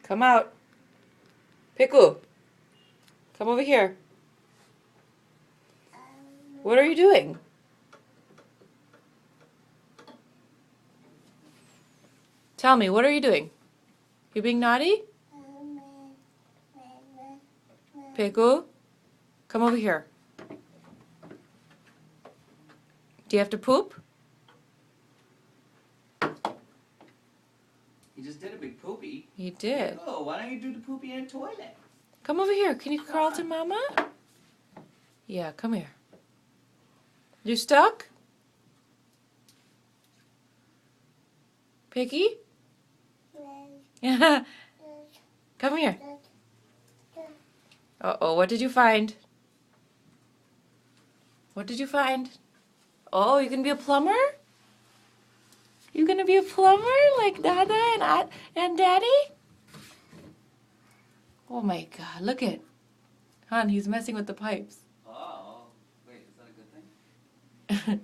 Come out. Piku, come over here. What are you doing? Tell me, what are you doing? You being naughty? Piku, come over here. Do you have to poop? He just did a big poopy. He did. Oh, why don't you do the poopy in the toilet? Come over here. Can you crawl to Mama? Yeah, come here. You stuck? Piggy? Yeah. Come here. Uh-oh, what did you find? What did you find? Oh, you gonna be a plumber? You gonna be a plumber like Dada and Daddy? Oh my God, look it. Hon, he's messing with the pipes. Oh, wait, is that a good thing?